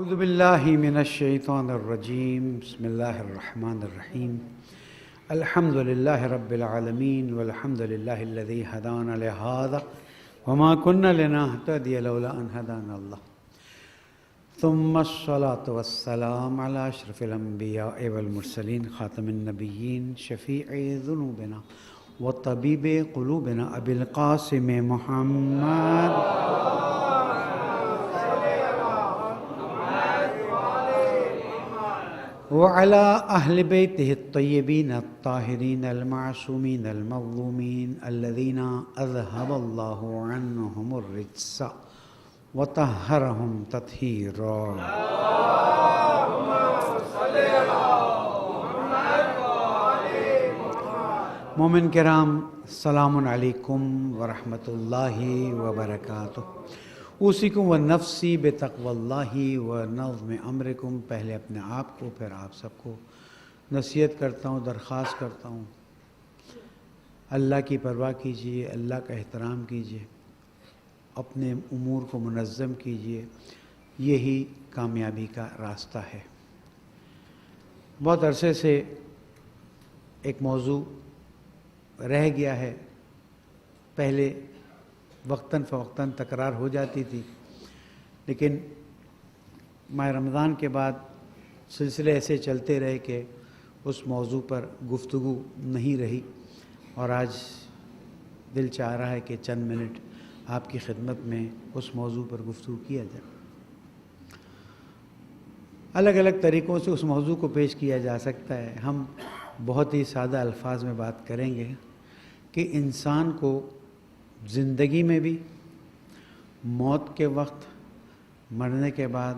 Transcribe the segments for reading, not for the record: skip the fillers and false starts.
اعوذ باللہ من الشیطان الرجیم بسم اللہ الرحمن الرحیم الحمد للہ رب العالمین والحمد للہ الذی ہدانا لہذا وما كنا لنهتدی لولا ان ہدانا اللہ ثم الصلاة والسلام علی اشرف الانبیاء والمرسلین خاتم النبیین شفیع ذنوبنا وطبیب قلوبنا ابی القاسم محمد وعلى أهل بيته الطيبين الطاهرين المعصومين المظلومين الذين أذهب الله عنهم الرجس وطهرهم تطهيرا. مومن کرام السلام علیکم ورحمۃ اللہ وبرکاتہ. اوصیکم والنفسی بتقوی اللہ ونظم امرکم. پہلے اپنے آپ کو پھر آپ سب کو نصیحت کرتا ہوں، درخواست کرتا ہوں، اللہ کی پرواہ کیجیے، اللہ کا احترام کیجیے، اپنے امور کو منظم کیجیے. یہی کامیابی کا راستہ ہے. بہت عرصے سے ایک موضوع رہ گیا ہے. پہلے وقتاً فوقتاً تکرار ہو جاتی تھی، لیکن ماہ رمضان کے بعد سلسلے ایسے چلتے رہے کہ اس موضوع پر گفتگو نہیں رہی، اور آج دل چاہ رہا ہے کہ چند منٹ آپ کی خدمت میں اس موضوع پر گفتگو کیا جائے. الگ الگ طریقوں سے اس موضوع کو پیش کیا جا سکتا ہے. ہم بہت ہی سادہ الفاظ میں بات کریں گے کہ انسان کو زندگی میں بھی، موت کے وقت، مرنے کے بعد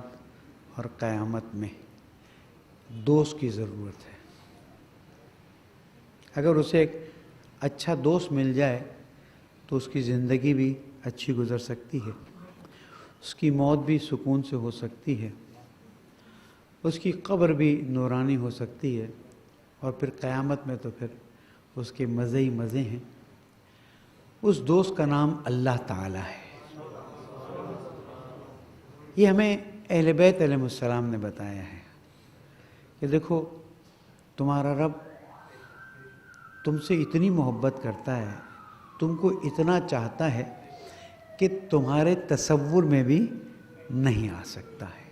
اور قیامت میں دوست کی ضرورت ہے. اگر اسے ایک اچھا دوست مل جائے تو اس کی زندگی بھی اچھی گزر سکتی ہے، اس کی موت بھی سکون سے ہو سکتی ہے، اس کی قبر بھی نورانی ہو سکتی ہے، اور پھر قیامت میں تو پھر اس کے مزے ہی مزے ہیں. اس دوست کا نام اللہ تعالیٰ ہے. یہ ہمیں اہل بیت علیہ السلام نے بتایا ہے کہ دیکھو، تمہارا رب تم سے اتنی محبت کرتا ہے، تم کو اتنا چاہتا ہے کہ تمہارے تصور میں بھی نہیں آ سکتا ہے.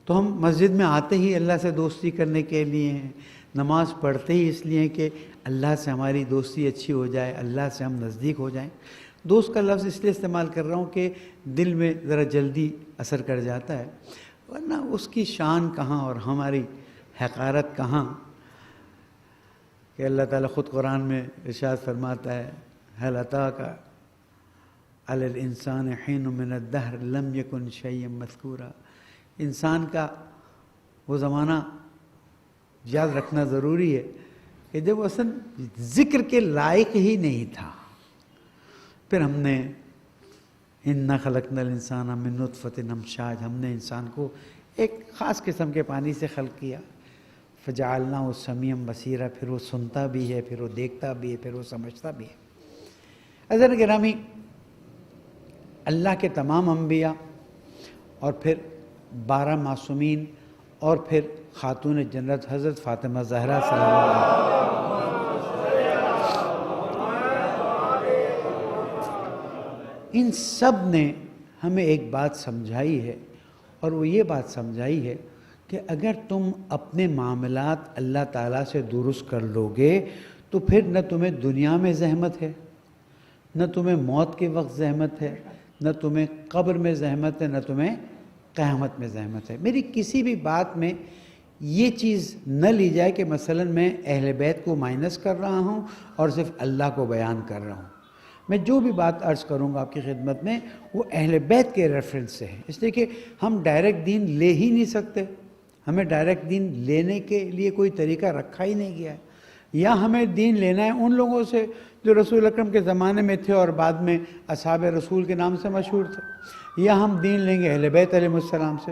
تو ہم مسجد میں آتے ہی اللہ سے دوستی کرنے کے لیے ہیں، نماز پڑھتے ہی اس لیے کہ اللہ سے ہماری دوستی اچھی ہو جائے، اللہ سے ہم نزدیک ہو جائیں. دوست کا لفظ اس لیے استعمال کر رہا ہوں کہ دل میں ذرا جلدی اثر کر جاتا ہے، ورنہ اس کی شان کہاں اور ہماری حقارت کہاں. کہ اللہ تعالیٰ خود قرآن میں ارشاد فرماتا ہے هل أتاك على الإنسان حين من الدهر لم يكن شيئا مذكورا. انسان کا وہ زمانہ یاد رکھنا ضروری ہے کہ جب اصل ذکر کے لائق ہی نہیں تھا. پھر ہم نے اِنَّا خَلَقْنَا الْإِنسَانَ مِن نُطْفَةٍ أَمْشَاجٍ، ہم نے انسان کو ایک خاص قسم کے پانی سے خلق کیا. فَجَعَلْنَاهُ سَمِيعًا بَصِيرًا، پھر وہ سنتا بھی ہے، پھر وہ دیکھتا بھی ہے، پھر وہ سمجھتا بھی ہے. حضرت گرامی، اللہ کے تمام انبیاء اور پھر 12 معصومین اور پھر خاتون جنت حضرت فاطمہ زہرا صلی اللہ علیہ وسلم، ان سب نے ہمیں ایک بات سمجھائی ہے، اور وہ یہ بات سمجھائی ہے کہ اگر تم اپنے معاملات اللہ تعالیٰ سے درست کر لو گے تو پھر نہ تمہیں دنیا میں زحمت ہے، نہ تمہیں موت کے وقت زحمت ہے، نہ تمہیں قبر میں زحمت ہے، نہ تمہیں قیامت میں زحمت ہے. میری کسی بھی بات میں یہ چیز نہ لی جائے کہ مثلا میں اہل بیت کو مائنس کر رہا ہوں اور صرف اللہ کو بیان کر رہا ہوں. میں جو بھی بات عرض کروں گا آپ کی خدمت میں وہ اہل بیت کے ریفرنس سے ہے، اس لیے کہ ہم ڈائریکٹ دین لے ہی نہیں سکتے. ہمیں ڈائریکٹ دین لینے کے لیے کوئی طریقہ رکھا ہی نہیں گیا ہے. یا ہمیں دین لینا ہے ان لوگوں سے جو رسول اکرم کے زمانے میں تھے اور بعد میں اصحاب رسول کے نام سے مشہور تھے، یا ہم دین لیں گے اہل بیت علیہ السلام سے.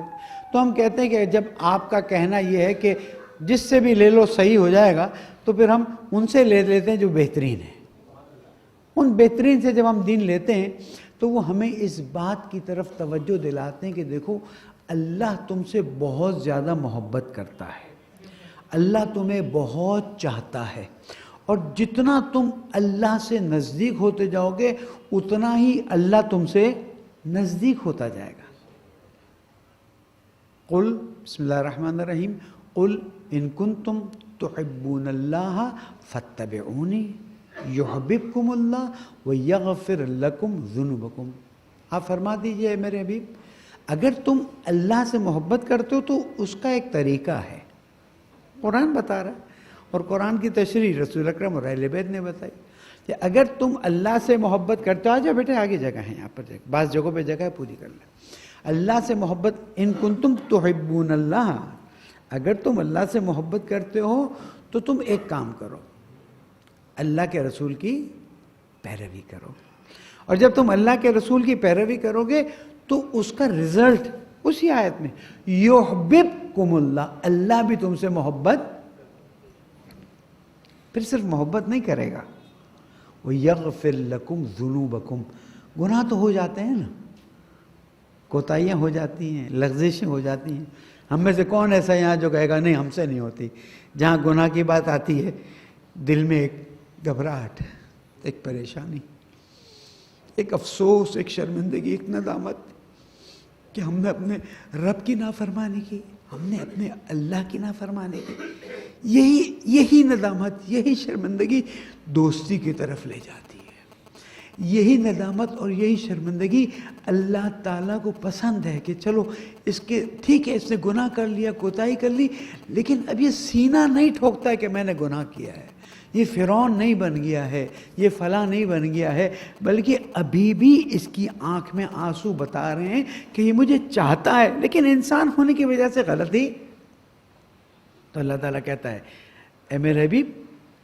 تو ہم کہتے ہیں کہ جب آپ کا کہنا یہ ہے کہ جس سے بھی لے لو صحیح ہو جائے گا، تو پھر ہم ان سے لے لیتے ہیں جو بہترین ہیں. ان بہترین سے جب ہم دین لیتے ہیں تو وہ ہمیں اس بات کی طرف توجہ دلاتے ہیں کہ دیکھو اللہ تم سے بہت زیادہ محبت کرتا ہے، اللہ تمہیں بہت چاہتا ہے، اور جتنا تم اللہ سے نزدیک ہوتے جاؤ گے اتنا ہی اللہ تم سے نزدیک ہوتا جائے گا۔ قل، بسم اللہ الرحمن الرحیم، قل ان کنتم تحبون اللہ فاتبعونی یحببکم اللہ ویغفر لکم ذنوبکم۔ آپ فرما دیجئے میرے حبیب، اگر تم اللہ سے محبت کرتے ہو تو اس کا ایک طریقہ ہے، قرآن بتا رہا ہے، اور قرآن کی تشریح رسول اکرم اور اہل بیت نے بتائی کہ اگر تم اللہ سے محبت کرتے ہو، آجا بیٹے آگے جگہ ہیں یہاں پر، بعض جگہوں پہ جگہ ہے پوری کر لیں۔ اللہ سے محبت، ان کنتم تحبون اللہ، اگر تم اللہ سے محبت کرتے ہو تو تم ایک کام کرو، اللہ کے رسول کی پیروی کرو، اور جب تم اللہ کے رسول کی پیروی کرو گے تو اس کا رزلٹ اسی آیت میں یحببکم اللہ، اللہ بھی تم سے محبت، پھر صرف محبت نہیں کرے گا، وَيَغْفِرْ لَكُمْ ذُنُوبَكُمْ، گناہ تو ہو جاتے ہیں نا، کوتاہیاں ہو جاتی ہیں، لغزشیں ہو جاتی ہیں، ہم میں سے کون ایسا یہاں جو کہے گا نہیں ہم سے نہیں ہوتی؟ جہاں گناہ کی بات آتی ہے دل میں ایک گھبراہٹ، ایک پریشانی، ایک افسوس، ایک شرمندگی، ایک ندامت کہ ہم نے اپنے رب کی نافرمانی کی، ہم نے اپنے اللہ کی نافرمانی کی۔ یہی ندامت، یہی شرمندگی دوستی کی طرف لے جاتی ہے، یہی ندامت اور یہی شرمندگی اللہ تعالیٰ کو پسند ہے کہ چلو اس کے، ٹھیک ہے اس نے گناہ کر لیا، کوتاہی کر لی، لیکن اب یہ سینہ نہیں ٹھوکتا ہے کہ میں نے گناہ کیا ہے، یہ فرعون نہیں بن گیا ہے، یہ فلاں نہیں بن گیا ہے، بلکہ ابھی بھی اس کی آنکھ میں آنسو بتا رہے ہیں کہ یہ مجھے چاہتا ہے، لیکن انسان ہونے کی وجہ سے غلطی۔ تو اللہ تعالیٰ کہتا ہے اے میرے حبیب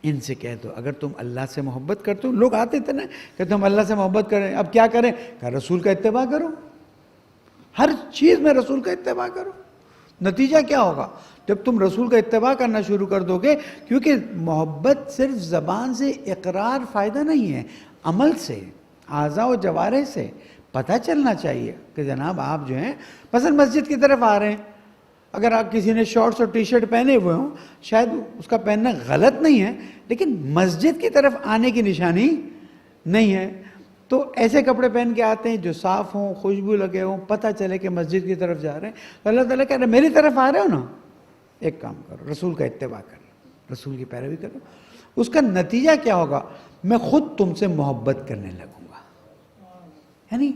ان سے کہہ دو اگر تم اللہ سے محبت کرتے ہو، لوگ آتے تھے نا کہ تم اللہ سے محبت کریں، اب کیا کریں؟ کہ رسول کا اتباع کرو، ہر چیز میں رسول کا اتباع کرو۔ نتیجہ کیا ہوگا؟ جب تم رسول کا اتباع کرنا شروع کر دو گے، کیونکہ محبت صرف زبان سے اقرار فائدہ نہیں ہے، عمل سے، اعضاء و جوارح سے پتہ چلنا چاہیے کہ جناب آپ جو ہیں مثلا مسجد کی طرف آ رہے ہیں، اگر آپ کسی نے شارٹس اور ٹی شرٹ پہنے ہوئے ہوں، شاید اس کا پہننا غلط نہیں ہے، لیکن مسجد کی طرف آنے کی نشانی نہیں ہے، تو ایسے کپڑے پہن کے آتے ہیں جو صاف ہوں، خوشبو لگے ہوں، پتہ چلے کہ مسجد کی طرف جا رہے ہیں، تو اللہ تعالیٰ کہہ رہے ہیں میری طرف آ رہے ہو نا، ایک کام کرو، رسول کا اتباع کرو، رسول کی پیروی کرو، اس کا نتیجہ کیا ہوگا؟ میں خود تم سے محبت کرنے لگوں گا۔ یعنی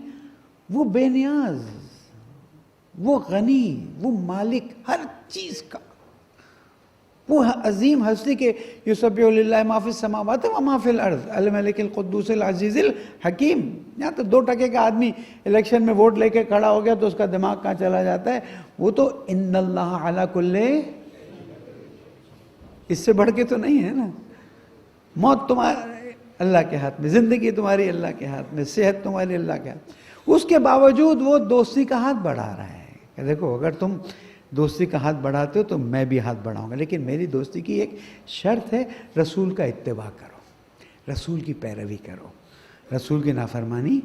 وہ بے نیاز، وہ غنی، وہ مالک ہر چیز کا، وہ عظیم ہستی کے یسبح للہ ما فی السماوات و ما فی الارض الملک القدوس العزیز الحکیم۔ یہاں تو 2 ٹکے کا آدمی الیکشن میں ووٹ لے کے کھڑا ہو گیا تو اس کا دماغ کہاں چلا جاتا ہے؟ وہ تو ان اللہ علی کل، اس سے بڑھ کے تو نہیں ہے نا۔ موت تمہارے اللہ کے ہاتھ میں، زندگی تمہاری اللہ کے ہاتھ میں، صحت تمہاری اللہ کے ہاتھ میں، اس کے باوجود وہ دوستی کا ہاتھ بڑھا رہا ہے کہ دیکھو اگر تم دوستی کا ہاتھ بڑھاتے ہو تو میں بھی ہاتھ بڑھاؤں گا، لیکن میری دوستی کی ایک شرط ہے، رسول کا اتباع کرو، رسول کی پیروی کرو، رسول کی نافرمانی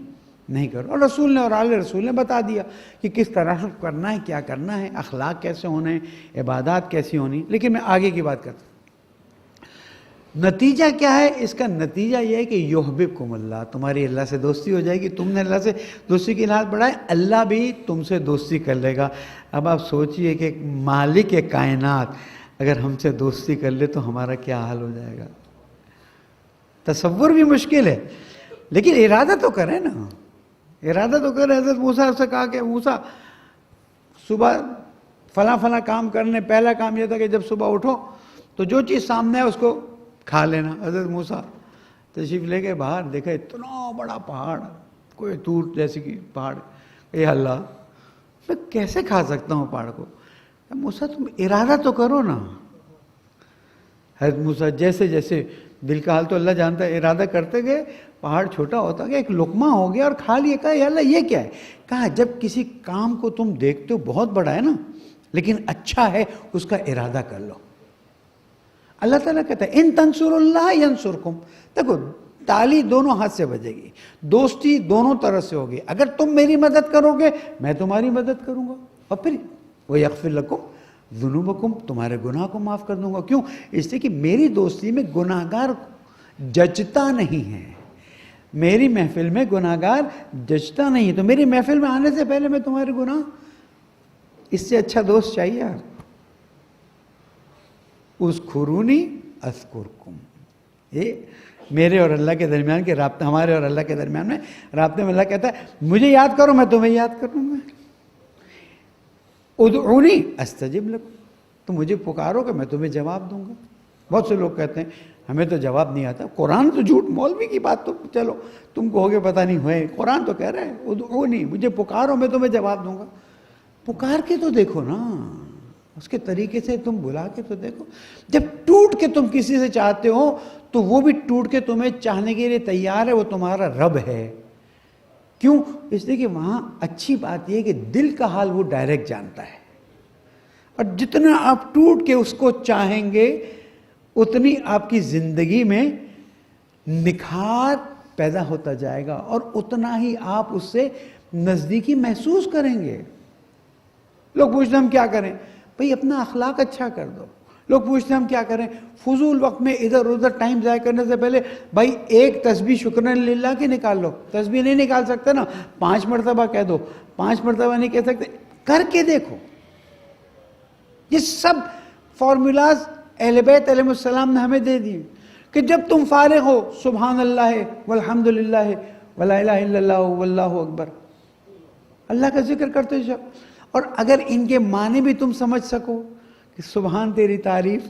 نہیں کرو۔ اور رسول نے اور آل رسول نے بتا دیا کہ کس طرح کرنا ہے، کیا کرنا ہے، اخلاق کیسے ہونے ہیں، عبادات کیسی ہونی۔ لیکن میں آگے کی بات کرتا ہوں، نتیجہ کیا ہے اس کا؟ نتیجہ یہ ہے کہ یحببکم اللہ، تمہاری اللہ سے دوستی ہو جائے گی، تم نے اللہ سے دوستی کی ہاتھ بڑھائے، اللہ بھی تم سے دوستی کر لے گا۔ اب آپ سوچئے کہ مالک کائنات اگر ہم سے دوستی کر لے تو ہمارا کیا حال ہو جائے گا؟ تصور بھی مشکل ہے، لیکن ارادہ تو کریں نا، ارادہ تو کریں۔ حضرت موسیٰ سے کہا کہ موسیٰ صبح فلاں فلاں کام کرنے، پہلا کام یہ تھا کہ جب صبح اٹھو تو جو چیز سامنے ہے اس کو کھا لینا۔ حضرت موسیٰ تشریف لے کے باہر دیکھا اتنا بڑا پہاڑ، کوئی دور جیسی کی پہاڑ، اے اللہ میں کیسے کھا سکتا ہوں پہاڑ کو؟ موسیٰ تم ارادہ تو کرو نا۔ حضرت موسیٰ جیسے جیسے دل کا حال تو اللہ جانتا ہے، ارادہ کرتے گئے، پہاڑ چھوٹا ہوتا گیا، ایک لقمہ ہو گیا اور کھا لیا۔ کہا یا اللہ یہ کیا ہے؟ کہا جب کسی کام کو تم دیکھتے ہو بہت بڑا ہے نا لیکن اچھا ہے، اس کا ارادہ کر لو۔ اللہ تعالیٰ کہتا ہے ان تنصر اللہ ینصرکم، دیکھو تالی دونوں ہاتھ سے بجے گی، دوستی دونوں طرح سے ہوگی۔ اگر تم میری مدد کرو گے میں تمہاری مدد کروں گا، اور پھر وَيَغْفِرْ لَكُمْ ذُنُوبَكُمْ، تمہارے گناہ کو معاف کر دوں گا. کیوں؟ اس لیے کہ میری دوستی میں گناہگار جچتا نہیں ہے، میری محفل میں گناہگار جچتا نہیں ہے. تو میری محفل میں آنے سے پہلے میں تمہارے گناہ، اس سے اچھا دوست چاہیے آپ. اذکرونی اذکرکم، یہ میرے اور اللہ کے درمیان کے رابطہ، ہمارے اور اللہ کے درمیان میں رابطے میں اللہ کہتا ہے مجھے یاد کرو میں تمہیں یاد کروں گا. ادعونی استجب لکم، تو مجھے پکارو کہ میں تمہیں جواب دوں گا. بہت سے لوگ کہتے ہیں ہمیں تو جواب نہیں آتا. قرآن تو جھوٹ، مولوی کی بات تو چلو تم کہو گے پتہ نہیں ہوئے، قرآن تو کہہ رہا ہے ادعونی، مجھے پکارو میں تمہیں جواب دوں گا. پکار کے تو دیکھو نا، اس کے طریقے سے تم بلا کے تو دیکھو. جب ٹوٹ کے تم کسی سے چاہتے ہو تو وہ بھی ٹوٹ کے تمہیں چاہنے کے لیے تیار ہے، وہ تمہارا رب ہے. کیوں؟ اس لیے کہ وہاں اچھی بات یہ ہے کہ دل کا حال وہ ڈائریکٹ جانتا ہے، اور جتنا آپ ٹوٹ کے اس کو چاہیں گے اتنی آپ کی زندگی میں نکھار پیدا ہوتا جائے گا، اور اتنا ہی آپ اس سے نزدیکی محسوس کریں گے. لوگ پوچھتے ہیں ہم کیا کریں؟ بھئی اپنا اخلاق اچھا کر دو. لوگ پوچھتے ہیں ہم کیا کریں؟ فضول وقت میں ادھر ادھر ٹائم ضائع کرنے سے پہلے بھائی ایک تسبیح شکرن للہ کی نکال لو. تسبیح نہیں نکال سکتے نا، 5 مرتبہ کہہ دو. 5 مرتبہ نہیں کہہ سکتے، کر کے دیکھو. یہ سب فارمولاز اہل بیت علیہ السلام نے ہمیں دے دیے کہ جب تم فارغ ہو سبحان اللہ والحمد للہ ولا الہ الا اللہ واللہ اکبر، اللہ کا ذکر کرتے جاؤ. اور اگر ان کے معنی بھی تم سمجھ سکو کہ سبحان تیری تعریف،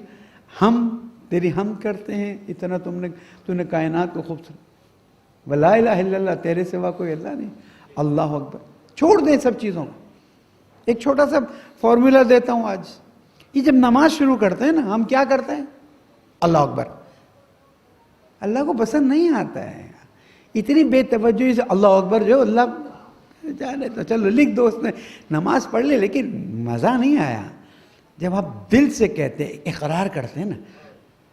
ہم تیری حمد کرتے ہیں، اتنا تو نے کائنات کو خوبصورت، ولا الہ الا اللہ، تیرے سوا کوئی اللہ نہیں، اللہ اکبر. چھوڑ دیں سب چیزوں کو. ایک چھوٹا سا فارمولا دیتا ہوں آج. یہ جب نماز شروع کرتے ہیں نا، ہم کیا کرتے ہیں؟ اللہ اکبر. اللہ کو پسند نہیں آتا ہے اتنی بے توجہی سے اللہ اکبر، جو اللہ جانے تو چلو لکھ دو، اس نے نماز پڑھ لی لیکن مزہ نہیں آیا. جب آپ دل سے کہتے ہیں، اقرار کرتے ہیں نا،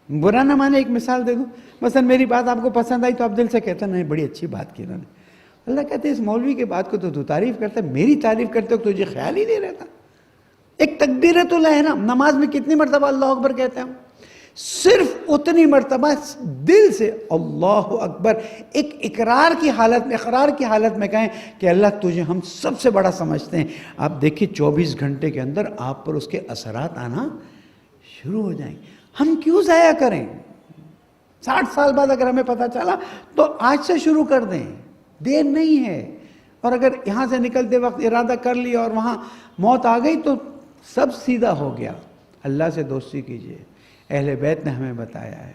برا نہ مانے. ایک مثال دے دوں، مثلا میری بات آپ کو پسند آئی تو آپ دل سے کہتے ہیں نہیں بڑی اچھی بات کی انہوں نے. اللہ کہتے ہیں اس مولوی کے بات کو تو تعریف کرتا ہے، میری تعریف کرتے ہو تجھے خیال ہی نہیں رہتا. ایک تکبیرۃ الاحرام، نماز میں کتنی مرتبہ اللہ اکبر کہتے ہیں؟ صرف اتنی مرتبہ دل سے اللہ اکبر، ایک اقرار کی حالت میں کہیں کہ اللہ تجھے ہم سب سے بڑا سمجھتے ہیں. آپ دیکھیں 24 گھنٹے کے اندر آپ پر اس کے اثرات آنا شروع ہو جائیں. ہم کیوں ضائع کریں؟ 60 سال بعد اگر ہمیں پتہ چلا تو آج سے شروع کر دیں، دیر نہیں ہے. اور اگر یہاں سے نکلتے وقت ارادہ کر لیا اور وہاں موت آ گئی تو سب سیدھا ہو گیا. اللہ سے دوستی کیجیے. اہل بیت نے ہمیں بتایا ہے،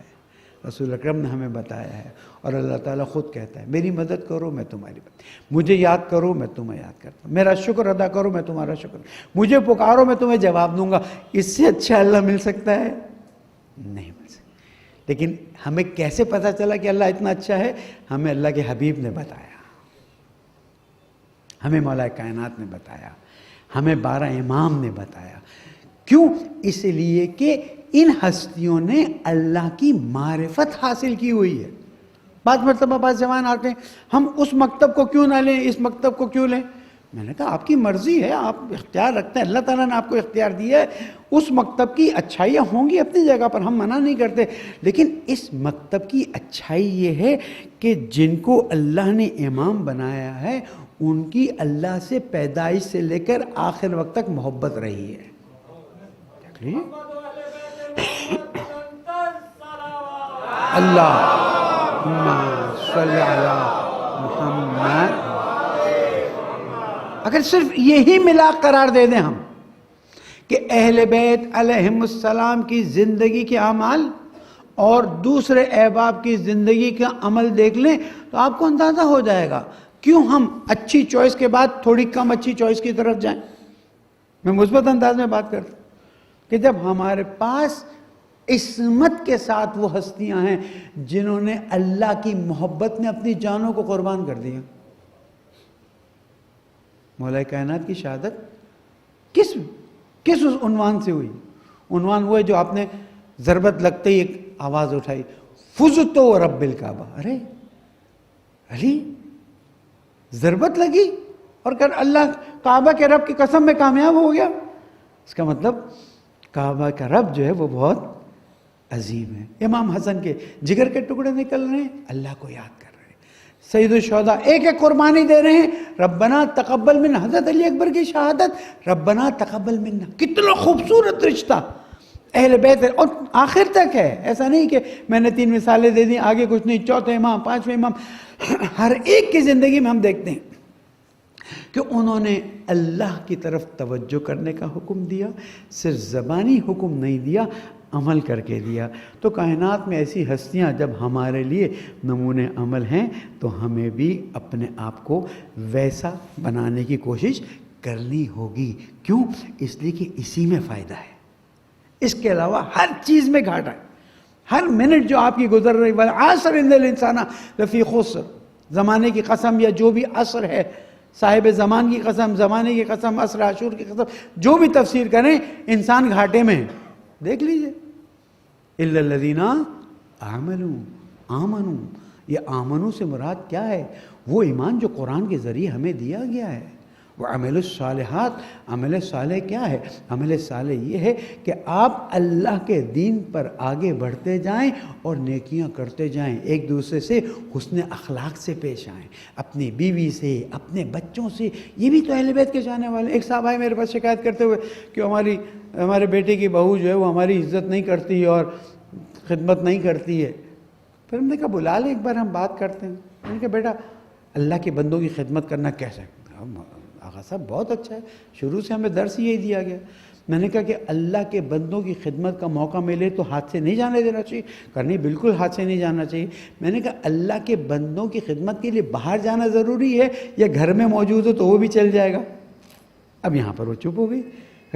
رسول اکرم نے ہمیں بتایا ہے، اور اللہ تعالیٰ خود کہتا ہے میری مدد کرو میں تمہاری مدد، مجھے یاد کرو میں تمہیں یاد کرتا ہوں، میرا شکر ادا کرو میں تمہارا شکر، مجھے پکارو میں تمہیں جواب دوں گا. اس سے اچھا اللہ مل سکتا ہے؟ نہیں مل سکتا. لیکن ہمیں کیسے پتہ چلا کہ اللہ اتنا اچھا ہے؟ ہمیں اللہ کے حبیب نے بتایا، ہمیں مولا کائنات نے بتایا، ہمیں 12 امام نے بتایا. کیوں؟ اس لیے کہ ان ہستیوں نے اللہ کی معرفت حاصل کی ہوئی ہے. بعض مرتبہ بعض جوان آتے ہیں ہم اس مکتب کو کیوں نہ لیں، اس مکتب کو کیوں لیں؟ میں نے کہا آپ کی مرضی ہے، آپ اختیار رکھتے ہیں، اللہ تعالیٰ نے آپ کو اختیار دیا ہے. اس مکتب کی اچھائیاں ہوں گی اپنی جگہ پر، ہم منع نہیں کرتے، لیکن اس مکتب کی اچھائی یہ ہے کہ جن کو اللہ نے امام بنایا ہے ان کی اللہ سے پیدائش سے لے کر آخر وقت تک محبت رہی ہے. اللہم صلی علی محمد. اگر صرف یہی ملا قرار دے دیں ہم کہ اہل بیت علیہم السلام کی زندگی کے اعمال اور دوسرے احباب کی زندگی کا عمل دیکھ لیں تو آپ کو اندازہ ہو جائے گا کیوں ہم اچھی چوائس کے بعد تھوڑی کم اچھی چوائس کی طرف جائیں. میں مثبت انداز میں بات کرتا ہوں کہ جب ہمارے پاس عصمت کے ساتھ وہ ہستیاں ہیں جنہوں نے اللہ کی محبت میں اپنی جانوں کو قربان کر دیا. مولا کائنات کی شہادت کس اس عنوان سے ہوئی؟ عنوان وہ ہے جو آپ نے ضربت لگتے ہی ایک آواز اٹھائی، فزتو رب الکعبہ. ارے علی ضربت لگی اور کہ اللہ کعبہ کے رب کی قسم میں کامیاب ہو گیا. اس کا مطلب کعبہ کا رب جو ہے وہ بہت عظیم ہے. امام حسن کے جگر کے ٹکڑے نکل رہے ہیں، اللہ کو یاد کر رہے ہیں. سید الشہداء ایک ایک قربانی دے رہے ہیں، ربنا تقبل منا. حضرت علی اکبر کی شہادت، ربنا تقبل منا. کتنا خوبصورت رشتہ اہل بیت، اور آخر تک ہے. ایسا نہیں کہ میں نے 3 مثالیں دے دیں آگے کچھ نہیں. چوتھے امام، 5ویں امام، ہر ایک کی زندگی میں ہم دیکھتے ہیں کہ انہوں نے اللہ کی طرف توجہ کرنے کا حکم دیا، صرف زبانی حکم نہیں دیا، عمل کر کے دیا. تو کائنات میں ایسی ہستیاں جب ہمارے لیے نمونے عمل ہیں تو ہمیں بھی اپنے آپ کو ویسا بنانے کی کوشش کرنی ہوگی. کیوں؟ اس لیے کہ اسی میں فائدہ ہے، اس کے علاوہ ہر چیز میں گھاٹا ہے. ہر منٹ جو آپ کی گزر رہی، والعصر ان الانسان لفی خسر، زمانے کی قسم یا جو بھی عصر ہے، صاحب زمان کی قسم، زمانے کی قسم، عصر عاشور کی قسم، جو بھی تفسیر کریں، انسان گھاٹے میں ہے. دیکھ لیجئے الا الذین آمنوا. یہ آمنو سے مراد کیا ہے؟ وہ ایمان جو قرآن کے ذریعے ہمیں دیا گیا ہے. وہ عمل الصالحات. عمل صالح کیا ہے؟ عمل صالح یہ ہے کہ آپ اللہ کے دین پر آگے بڑھتے جائیں اور نیکیاں کرتے جائیں، ایک دوسرے سے حسن اخلاق سے پیش آئیں، اپنی بیوی سے، اپنے بچوں سے. یہ بھی تو اہل بیت کے جانے والے. ایک صاحب آئے میرے پاس شکایت کرتے ہوئے کہ ہمارے بیٹے کی بہو جو ہے وہ ہماری عزت نہیں کرتی اور خدمت نہیں کرتی ہے. پھر ہم نے کہا بلا لیں، ایک بار ہم بات کرتے ہیں. میں نے کہا بیٹا اللہ کے بندوں کی خدمت کرنا کیسے؟ آقا صاحب بہت اچھا ہے، شروع سے ہمیں درس یہی دیا گیا. میں نے کہا کہ اللہ کے بندوں کی خدمت کا موقع ملے تو ہاتھ سے نہیں جانے دینا چاہیے. کرنی بالکل ہاتھ سے نہیں جانا چاہیے. میں نے کہا اللہ کے بندوں کی خدمت کے لیے باہر جانا ضروری ہے یا گھر میں موجود ہو تو وہ بھی چل جائے گا؟ اب یہاں پر وہ چپ ہو گئی.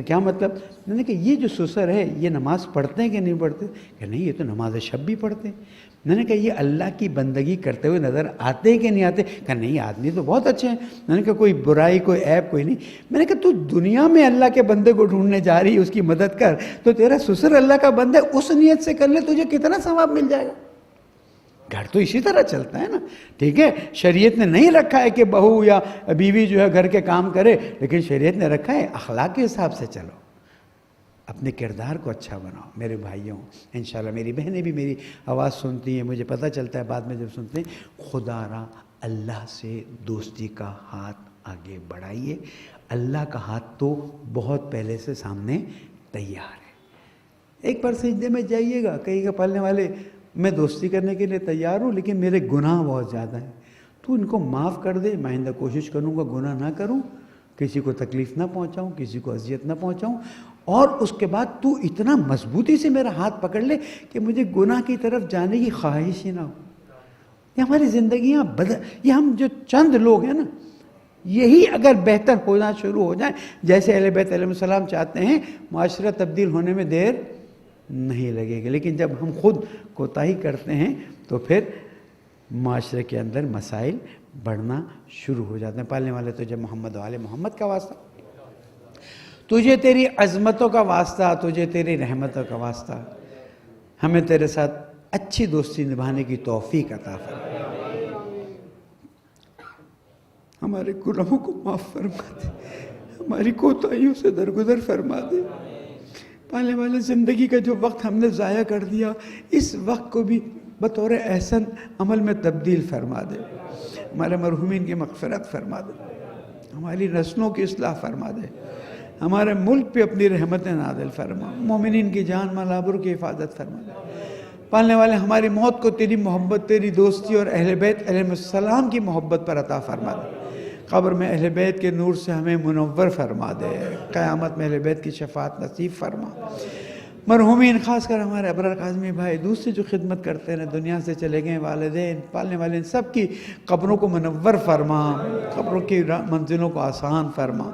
کیا مطلب؟ میں نے کہا یہ جو سسر ہے یہ نماز پڑھتے ہیں کہ نہیں پڑھتے؟ کہ نہیں، یہ تو نماز شب بھی پڑھتے ہیں. میں نے کہا یہ اللہ کی بندگی کرتے ہوئے نظر آتے ہیں کہ نہیں آتے؟ کہ نہیں، آدمی تو بہت اچھے ہیں. میں نے کہا کوئی برائی، کوئی عیب کوئی نہیں. میں نے کہا تو دنیا میں اللہ کے بندے کو ڈھونڈنے جا رہی ہے، اس کی مدد کر، تو تیرا سسر اللہ کا بندہ ہے، اس نیت سے کر لے، تجھے کتنا ثواب مل جائے گا. گھر تو اسی طرح چلتا ہے نا. ٹھیک ہے، شریعت نے نہیں رکھا ہے کہ بہو یا بیوی جو ہے گھر کے کام کرے، لیکن شریعت نے رکھا ہے اخلاق کے حساب سے چلو، اپنے کردار کو اچھا بناؤ. میرے بھائیوں، انشاءاللہ میری بہنیں بھی میری آواز سنتی ہیں، مجھے پتہ چلتا ہے بعد میں جب سنتے ہیں. خدا را اللہ سے دوستی کا ہاتھ آگے بڑھائیے. اللہ کا ہاتھ تو بہت پہلے سے سامنے تیار ہے. ایک بار سجدے میں جائیے گا، کہیں گا پالنے والے میں دوستی کرنے کے لیے تیار ہوں لیکن میرے گناہ بہت زیادہ ہیں، تو ان کو معاف کر دے. میں آئندہ کوشش کروں گا گناہ نہ کروں، کسی کو تکلیف نہ پہنچاؤں، کسی کو اذیت نہ پہنچاؤں. اور اس کے بعد تو اتنا مضبوطی سے میرا ہاتھ پکڑ لے کہ مجھے گناہ کی طرف جانے کی خواہش ہی نہ ہو. یہ ہماری زندگیاں یہ ہم جو چند لوگ ہیں نا، یہی اگر بہتر ہونا شروع ہو جائیں جیسے اہل بیت علیہ السلام چاہتے ہیں، معاشرہ تبدیل ہونے میں دیر نہیں لگے گی. لیکن جب ہم خود کوتاہی کرتے ہیں تو پھر معاشرے کے اندر مسائل بڑھنا شروع ہو جاتے ہیں. پالنے والے تو جب محمد والے محمد کا واسطہ، تجھے تیری عظمتوں کا واسطہ، تجھے تیری رحمتوں کا واسطہ، ہمیں تیرے ساتھ اچھی دوستی نبھانے کی توفیق عطا فرما. ہمارے گناہوں کو معاف فرما دے، ہماری کوتاہیوں سے درگزر فرما دے. پالنے والے زندگی کا جو وقت ہم نے ضائع کر دیا، اس وقت کو بھی بطور احسن عمل میں تبدیل فرما دے. ہمارے مرحومین کی مغفرت فرما دے، ہماری نسلوں کی اصلاح فرما دے، ہمارے ملک پہ اپنی رحمتیں نازل فرما، مومنین کی جان مال آبرو کی حفاظت فرما دے. پالنے والے ہماری موت کو تیری محبت، تیری دوستی اور اہل بیت علیہ السلام کی محبت پر عطا فرما دے. قبر میں اہل بیت کے نور سے ہمیں منور فرما دے، قیامت میں اہل بیت کی شفاعت نصیب فرما. مرحومین خاص کر ہمارے ابرار کاظمی بھائی، دوسری جو خدمت کرتے ہیں دنیا سے چلے گئے، والدین، پالنے والے، سب کی قبروں کو منور فرما، قبروں کی منزلوں کو آسان فرما.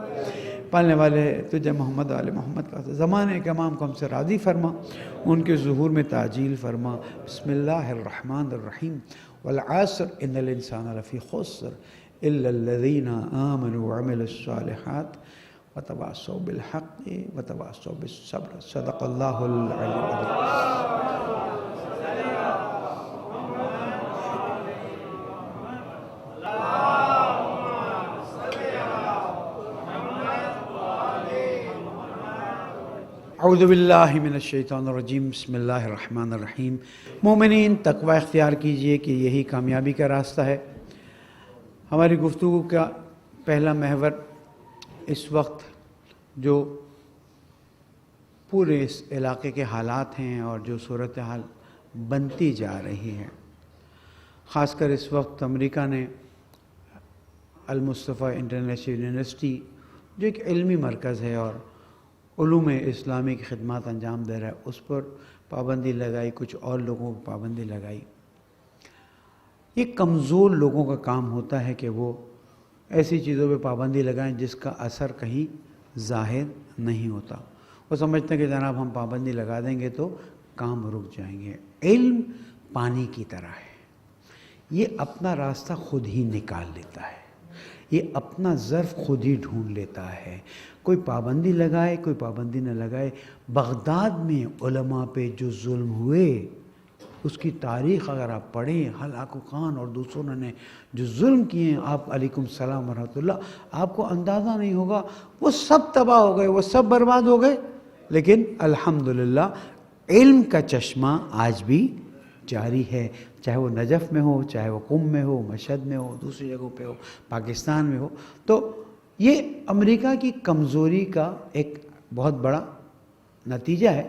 پالنے والے تجھے محمد والے محمد کا زمانے کے امام کو ہم سے راضی فرما، ان کے ظہور میں تعجیل فرما. بسم اللہ الرحمن الرحیم. والعصر ان الانسان لفی خسر الا الذین آمنوا وعملوا الصالحات وتواصوا بالحق وتواصوا بالصبر. صدق اللہ العلی العظیم. اعوذ باللہ من الشیطان الرجیم، بسم اللہ الرحمن الرحیم۔ مومنین، تقوی اختیار کیجئے کہ یہی کامیابی کا راستہ ہے۔ ہماری گفتگو کا پہلا محور اس وقت جو پورے اس علاقے کے حالات ہیں اور جو صورتحال بنتی جا رہی ہے، خاص کر اس وقت امریکہ نے المصطفیٰ انٹرنیشنل یونیورسٹی جو ایک علمی مرکز ہے اور علوم اسلامی کی خدمات انجام دے رہا ہے، اس پر پابندی لگائی، کچھ اور لوگوں کو پابندی لگائی۔ یہ کمزور لوگوں کا کام ہوتا ہے کہ وہ ایسی چیزوں پہ پابندی لگائیں جس کا اثر کہیں ظاہر نہیں ہوتا۔ وہ سمجھتے ہیں کہ جناب ہم پابندی لگا دیں گے تو کام رک جائیں گے۔ علم پانی کی طرح ہے، یہ اپنا راستہ خود ہی نکال لیتا ہے، یہ اپنا ظرف خود ہی ڈھونڈ لیتا ہے۔ کوئی پابندی لگائے، کوئی پابندی نہ لگائے۔ بغداد میں علماء پہ جو ظلم ہوئے، اس کی تاریخ اگر آپ پڑھیں، ہلاکو خان اور دوسروں نے جو ظلم کیے ہیں، آپ علیکم السلام ورحمۃ اللہ، آپ کو اندازہ نہیں ہوگا، وہ سب تباہ ہو گئے، وہ سب برباد ہو گئے، لیکن الحمدللہ علم کا چشمہ آج بھی جاری ہے، چاہے وہ نجف میں ہو، چاہے وہ قم میں ہو، مشہد میں ہو، دوسری جگہوں پہ ہو، پاکستان میں ہو۔ تو یہ امریکہ کی کمزوری کا ایک بہت بڑا نتیجہ ہے،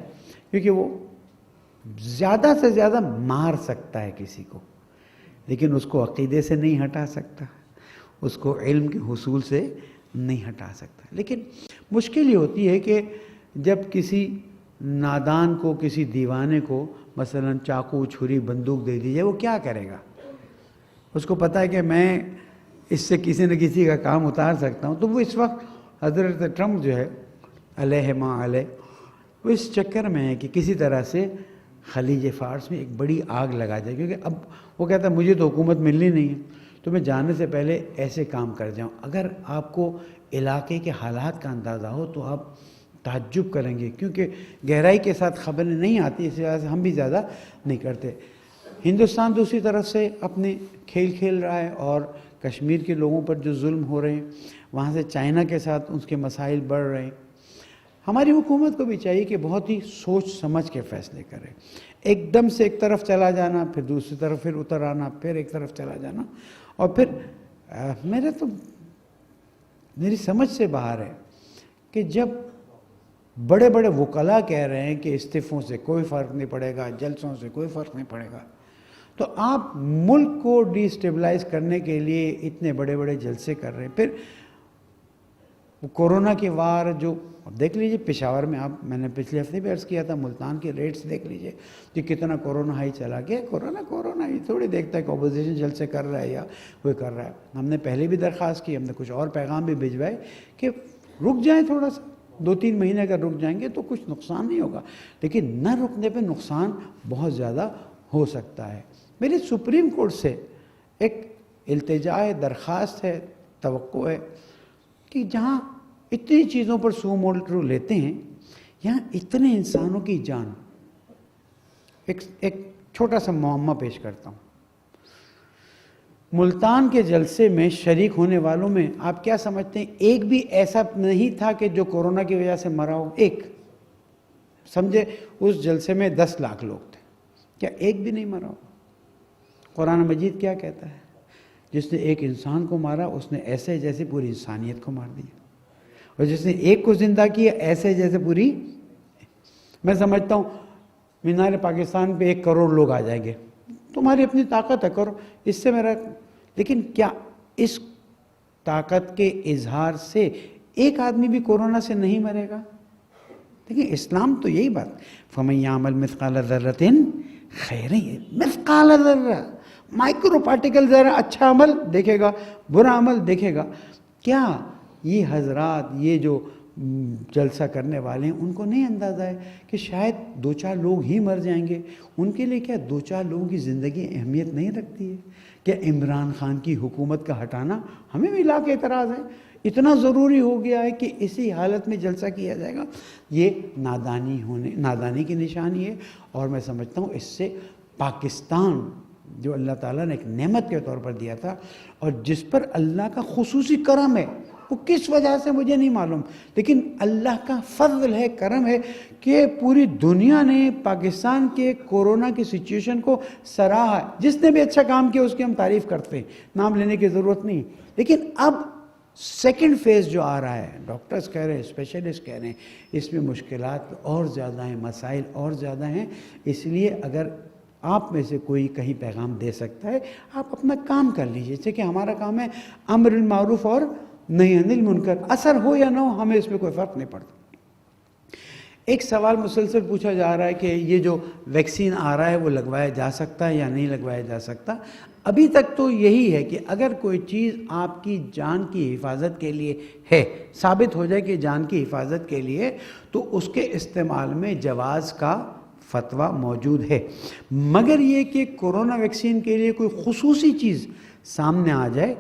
کیونکہ وہ زیادہ سے زیادہ مار سکتا ہے کسی کو، لیکن اس کو عقیدے سے نہیں ہٹا سکتا، اس کو علم کے حصول سے نہیں ہٹا سکتا۔ لیکن مشکل یہ ہوتی ہے کہ جب کسی نادان کو، کسی دیوانے کو مثلا چاقو، چھری، بندوق دے دی جائے، وہ کیا کرے گا؟ اس کو پتہ ہے کہ میں اس سے کسی نہ کسی کا کام اتار سکتا ہوں، تو وہ اس وقت حضرت ٹرمپ جو ہے علیہ ما علیہ، وہ اس چکر میں ہے کہ کسی طرح سے خلیج فارس میں ایک بڑی آگ لگا جائے، کیونکہ اب وہ کہتا ہے مجھے تو حکومت ملنی نہیں ہے، تو میں جانے سے پہلے ایسے کام کر جاؤں۔ اگر آپ کو علاقے کے حالات کا اندازہ ہو تو آپ تعجب کریں گے، کیونکہ گہرائی کے ساتھ خبریں نہیں آتی، اس وجہ سے ہم بھی زیادہ نہیں کرتے۔ ہندوستان دوسری طرف سے اپنے کھیل کھیل رہا ہے، اور کشمیر کے لوگوں پر جو ظلم ہو رہے ہیں، وہاں سے چائنا کے ساتھ اس کے مسائل بڑھ رہے ہیں۔ ہماری حکومت کو بھی چاہیے کہ بہت ہی سوچ سمجھ کے فیصلے کرے۔ ایک دم سے ایک طرف چلا جانا، پھر دوسری طرف پھر اتر آنا، پھر ایک طرف چلا جانا، اور پھر میری سمجھ سے باہر ہے کہ جب بڑے بڑے وکلاء کہہ رہے ہیں کہ استعفوں سے کوئی فرق نہیں پڑے گا، جلسوں سے کوئی فرق نہیں پڑے گا، تو آپ ملک کو ڈی اسٹیبلائز کرنے کے لیے اتنے بڑے بڑے جلسے کر رہے ہیں۔ پھر کورونا کی وار جو دیکھ لیجئے پشاور میں، میں نے پچھلے ہفتے بھی عرض کیا تھا، ملتان کے ریٹس دیکھ لیجئے کہ کتنا کورونا ہائی چلا گیا۔ کورونا ہی تھوڑی دیکھتا ہے کہ اپوزیشن جلسے کر رہا ہے یا وہ کر رہا ہے۔ ہم نے پہلے بھی درخواست کی، ہم نے کچھ اور پیغام بھی بھجوائے کہ رک جائیں تھوڑا سا، 2-3 مہینے اگر رک جائیں گے تو کچھ نقصان نہیں ہوگا، لیکن نہ رکنے پہ نقصان بہت زیادہ ہو سکتا ہے۔ میری سپریم کورٹ سے ایک التجا ہے، درخواست ہے، توقع ہے کہ جہاں اتنی چیزوں پر سو موٹو لیتے ہیں، یہاں اتنے انسانوں کی جان۔ ایک چھوٹا سا معمہ پیش کرتا ہوں۔ ملتان کے جلسے میں شریک ہونے والوں میں آپ کیا سمجھتے ہیں ایک بھی ایسا نہیں تھا کہ جو کورونا کی وجہ سے مرا ہو؟ ایک سمجھے، اس جلسے میں 10 لاکھ لوگ تھے، کیا ایک بھی نہیں مرا ہو؟ قرآن مجید کیا کہتا ہے؟ جس نے ایک انسان کو مارا، اس نے ایسے جیسے پوری انسانیت کو مار دیا، اور جس نے ایک کو زندہ کیا، ایسے جیسے پوری۔ میں سمجھتا ہوں مینار پاکستان پہ 1 کروڑ لوگ آ جائیں گے، تمہاری اپنی طاقت ہے، کرو، اس سے میرا، لیکن کیا اس طاقت کے اظہار سے ایک آدمی بھی کورونا سے نہیں مرے گا؟ دیکھیں اسلام تو یہی بات، فَمَن يَعْمَلْ مِثْقَالَ ذَرَّةٍ خَيْرًا، مثقال ذرہ، مائکرو پارٹیکل ذرہ، اچھا عمل دیکھے گا، برا عمل دیکھے گا۔ کیا یہ حضرات، یہ جو جلسہ کرنے والے ہیں، ان کو نہیں اندازہ ہے کہ شاید 2-4 لوگ ہی مر جائیں گے؟ ان کے لیے کیا 2-4 لوگوں کی زندگی اہمیت نہیں رکھتی ہے؟ کیا عمران خان کی حکومت کا ہٹانا ہمیں بھی لا کے اعتراض ہے؟ اتنا ضروری ہو گیا ہے کہ اسی حالت میں جلسہ کیا جائے گا؟ یہ نادانی کی نشانی ہے، اور میں سمجھتا ہوں اس سے پاکستان جو اللہ تعالیٰ نے ایک نعمت کے طور پر دیا تھا، اور جس پر اللہ کا خصوصی کرم ہے، وہ کس وجہ سے مجھے نہیں معلوم، لیکن اللہ کا فضل ہے، کرم ہے کہ پوری دنیا نے پاکستان کے کورونا کی سچویشن کو سراہا ہے۔ جس نے بھی اچھا کام کیا اس کی ہم تعریف کرتے ہیں، نام لینے کی ضرورت نہیں، لیکن اب سیکنڈ فیز جو آ رہا ہے، ڈاکٹرز کہہ رہے ہیں، اسپیشلسٹ کہہ رہے ہیں، اس میں مشکلات اور زیادہ ہیں، مسائل اور زیادہ ہیں۔ اس لیے اگر آپ میں سے کوئی کہیں پیغام دے سکتا ہے، آپ اپنا کام کر لیجئے، جیسے کہ ہمارا کام ہے امر بالمعروف اور نہی عن المنکر، اثر ہو یا نہ ہو ہمیں اس میں کوئی فرق نہیں پڑتا۔ ایک سوال مسلسل پوچھا جا رہا ہے کہ یہ جو ویکسین آ رہا ہے وہ لگوایا جا سکتا ہے یا نہیں لگوایا جا سکتا۔ ابھی تک تو یہی ہے کہ اگر کوئی چیز آپ کی جان کی حفاظت کے لیے ہے، ثابت ہو جائے کہ جان کی حفاظت کے لیے، تو اس کے استعمال میں جواز کا فتویٰ موجود ہے، مگر یہ کہ کورونا ویکسین کے لیے کوئی خصوصی چیز سامنے آ جائے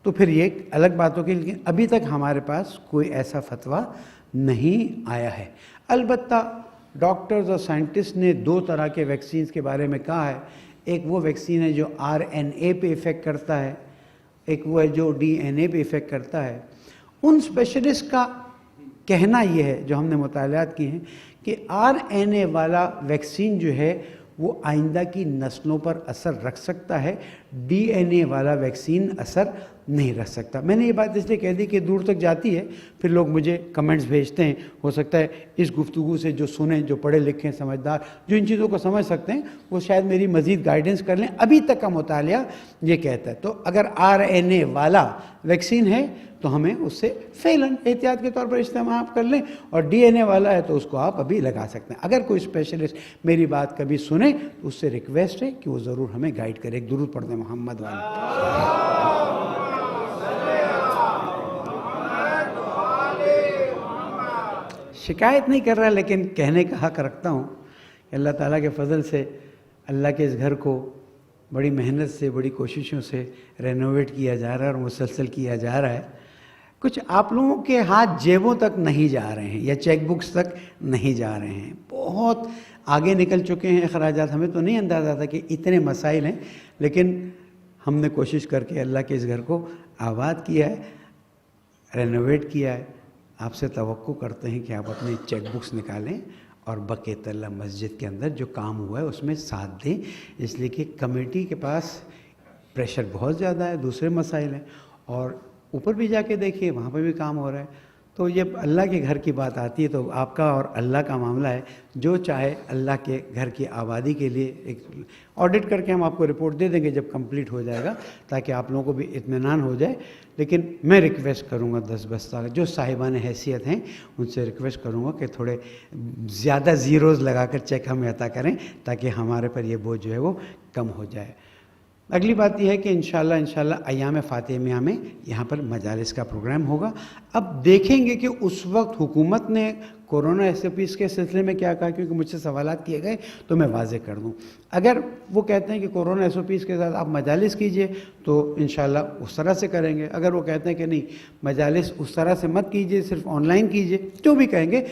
تو پھر یہ ایک الگ بات ہوگی، لیکن ابھی تک ہمارے پاس کوئی ایسا فتویٰ نہیں آیا ہے۔ البتہ ڈاکٹرز اور سائنٹسٹ نے دو طرح کے ویکسینز کے بارے میں کہا ہے، ایک وہ ویکسین ہے جو RNA پہ ایفیکٹ کرتا ہے، ایک وہ ہے جو DNA پہ ایفیکٹ کرتا ہے۔ ان اسپیشلسٹ کا کہنا یہ ہے، جو ہم نے مطالعات کیے ہیں، کہ RNA والا ویکسین جو ہے وہ آئندہ کی نسلوں پر اثر رکھ سکتا ہے، DNA والا ویکسین اثر نہیں رکھ سکتا۔ میں نے یہ بات اس لیے کہہ دی کہ دور تک جاتی ہے، پھر لوگ مجھے کمنٹس بھیجتے ہیں، ہو سکتا ہے اس گفتگو سے جو سنیں، جو پڑھے لکھیں، سمجھدار، جو ان چیزوں کو سمجھ سکتے ہیں، وہ شاید میری مزید گائیڈنس کر لیں۔ ابھی تک کا مطالعہ یہ کہتا ہے، تو اگر RNA والا ویکسین ہے تو ہمیں اس سے فعلاً احتیاط کے طور پر استعمال کر لیں، اور DNA والا ہے تو اس کو آپ ابھی لگا سکتے ہیں۔ اگر کوئی اسپیشلسٹ میری بات کبھی سنے تو اس سے ریکویسٹ ہے کہ وہ ضرور ہمیں گائیڈ کرے۔ ایک درود پڑھ دیں محمد والا۔ شکایت نہیں کر رہا، لیکن کہنے کا حق رکھتا ہوں کہ اللہ تعالیٰ کے فضل سے اللہ کے اس گھر کو بڑی محنت سے، بڑی کوششوں سے رینوویٹ کیا جا رہا ہے اور مسلسل کیا جا رہا ہے۔ کچھ آپ لوگوں کے ہاتھ جیبوں تک نہیں جا رہے ہیں یا چیک بکس تک نہیں جا رہے ہیں، بہت آگے نکل چکے ہیں اخراجات۔ ہمیں تو نہیں اندازہ تھا کہ اتنے مسائل ہیں، لیکن ہم نے کوشش کر کے اللہ کے اس گھر کو آباد کیا ہے، رینوویٹ کیا ہے۔ آپ سے توقع کرتے ہیں کہ آپ اپنے چیک بکس نکالیں اور بقیت اللہ مسجد کے اندر جو کام ہوا ہے اس میں ساتھ دیں، اس لیے کہ کمیٹی کے پاس پریشر بہت زیادہ ہے، دوسرے مسائل ہیں، اور اوپر بھی جا کے دیکھیے وہاں پہ بھی کام ہو رہا ہے۔ تو یہ اللہ کے گھر کی بات آتی ہے تو آپ کا اور اللہ کا معاملہ ہے، جو چاہے اللہ کے گھر کی آبادی کے لیے ایک آڈٹ کر کے ہم آپ کو رپورٹ دے دیں گے جب کمپلیٹ ہو جائے گا، تاکہ آپ لوگوں کو بھی اطمینان ہو جائے۔ لیکن میں ریکویسٹ کروں گا دس بستہ جو صاحبان حیثیت ہیں ان سے ریکویسٹ کروں گا کہ تھوڑے زیادہ زیروز لگا کر چیک ہمیں عطا کریں، تاکہ ہمارے پر یہ بوجھ جو ہے وہ کم ہو جائے۔ اگلی بات یہ ہے کہ انشاءاللہ ایام فاطمیہ میں یہاں پر مجالس کا پروگرام ہوگا۔ اب دیکھیں گے کہ اس وقت حکومت نے کورونا SOPs کے سلسلے میں کیا کہا، کیونکہ مجھ سے سوالات کیے گئے تو میں واضح کر دوں۔ اگر وہ کہتے ہیں کہ کورونا SOPs کے ساتھ آپ مجالس کیجئے تو انشاءاللہ اس طرح سے کریں گے۔ اگر وہ کہتے ہیں کہ نہیں مجالس اس طرح سے مت کیجئے، صرف آن لائن کیجئے، جو بھی کہیں گے،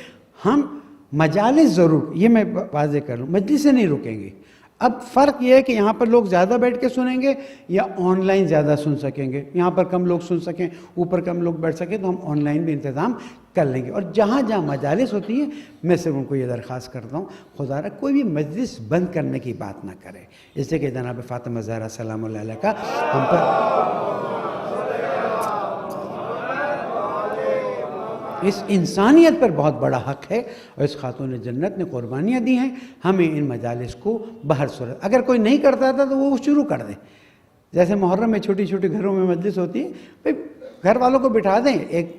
ہم مجالس ضرور، یہ میں واضح کر لوں، مجلس سے نہیں رکیں گے۔ اب فرق یہ ہے کہ یہاں پر لوگ زیادہ بیٹھ کے سنیں گے یا آن لائن زیادہ سن سکیں گے۔ یہاں پر کم لوگ سن سکیں، اوپر کم لوگ بیٹھ سکیں، تو ہم آن لائن بھی انتظام کر لیں گے۔ اور جہاں جہاں مجالس ہوتی ہیں میں صرف ان کو یہ درخواست کرتا ہوں، خدا را کوئی بھی مجلس بند کرنے کی بات نہ کرے، اس سے کہ جناب فاطمہ زہرا سلام اللہ علیہ کا ہم پر اس انسانیت پر بہت بڑا حق ہے، اور اس خاتون جنت نے قربانیاں دی ہیں، ہمیں ان مجالس کو بہر صورت، اگر کوئی نہیں کرتا تھا تو وہ شروع کر دیں۔ جیسے محرم میں چھوٹی چھوٹی گھروں میں مجلس ہوتی ہے، بھئی گھر والوں کو بٹھا دیں، ایک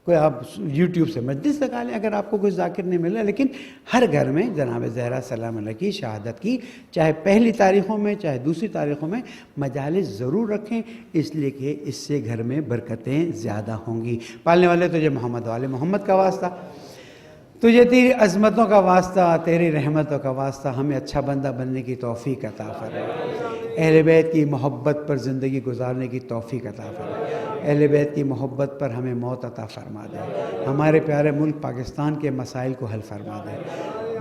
کوئی آپ یوٹیوب سے مجلس لگا لیں اگر آپ کو کوئی ذاکر نہیں ملا، لیکن ہر گھر میں جناب زہرا سلام علیہ کی شہادت کی، چاہے پہلی تاریخوں میں چاہے دوسری تاریخوں میں، مجالس ضرور رکھیں، اس لیے کہ اس سے گھر میں برکتیں زیادہ ہوں گی۔ پالنے والے تجھے محمد والے محمد کا واسطہ، تجھے تیری عظمتوں کا واسطہ، تیری رحمتوں کا واسطہ، ہمیں اچھا بندہ بننے کی توفیق عطا فرما، اہل بیت کی محبت پر زندگی گزارنے کی توفیق عطا فرما، اہل بیت کی محبت پر ہمیں موت عطا فرما دے، ہمارے پیارے ملک پاکستان کے مسائل کو حل فرما دے،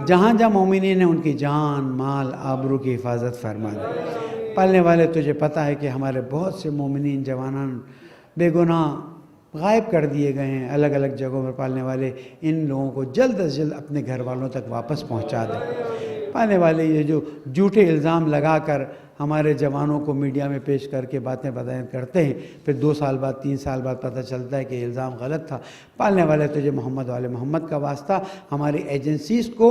جہاں جہاں مومنین ہیں ان کی جان مال آبرو کی حفاظت فرما دے۔ پالنے والے تجھے پتہ ہے کہ ہمارے بہت سے مومنین جوانان بے گناہ غائب کر دیے گئے ہیں الگ الگ جگہوں پر پالنے والے، ان لوگوں کو جلد از جلد اپنے گھر والوں تک واپس پہنچا دیں۔ پالنے والے یہ جو جھوٹے الزام لگا کر ہمارے جوانوں کو میڈیا میں پیش کر کے باتیں بیان کرتے ہیں، پھر 2 سال بعد 3 سال بعد پتہ چلتا ہے کہ یہ الزام غلط تھا۔ پالنے والے تجھے محمد والے محمد کا واسطہ ہماری ایجنسیز کو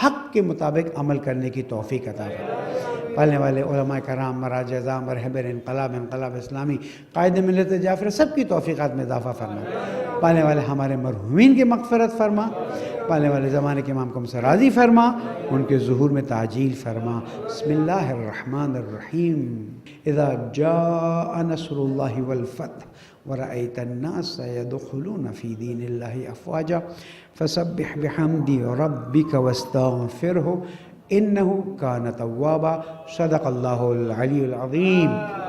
حق کے مطابق عمل کرنے کی توفیق عطا فرما۔ پالنے والے علماء کرام، مراجع اعظام، رہبر انقلاب اسلامی، قائد ملت جعفر، سب کی توفیقات میں اضافہ فرما۔ پالنے والے ہمارے مرحومین کی مغفرت فرما۔ پالنے والے زمانے کے امام کو ہم سے راضی فرما، ان کے ظہور میں تعجیل فرما۔ بسم اللہ الرحمن الرحیم۔ اذا جاء نصر اللہ والفتح ورأيت الناس يدخلون في دين الله أفواجا فسبح بحمد ربك واستغفره إنه كان توابا۔ صدق الله العلي العظيم۔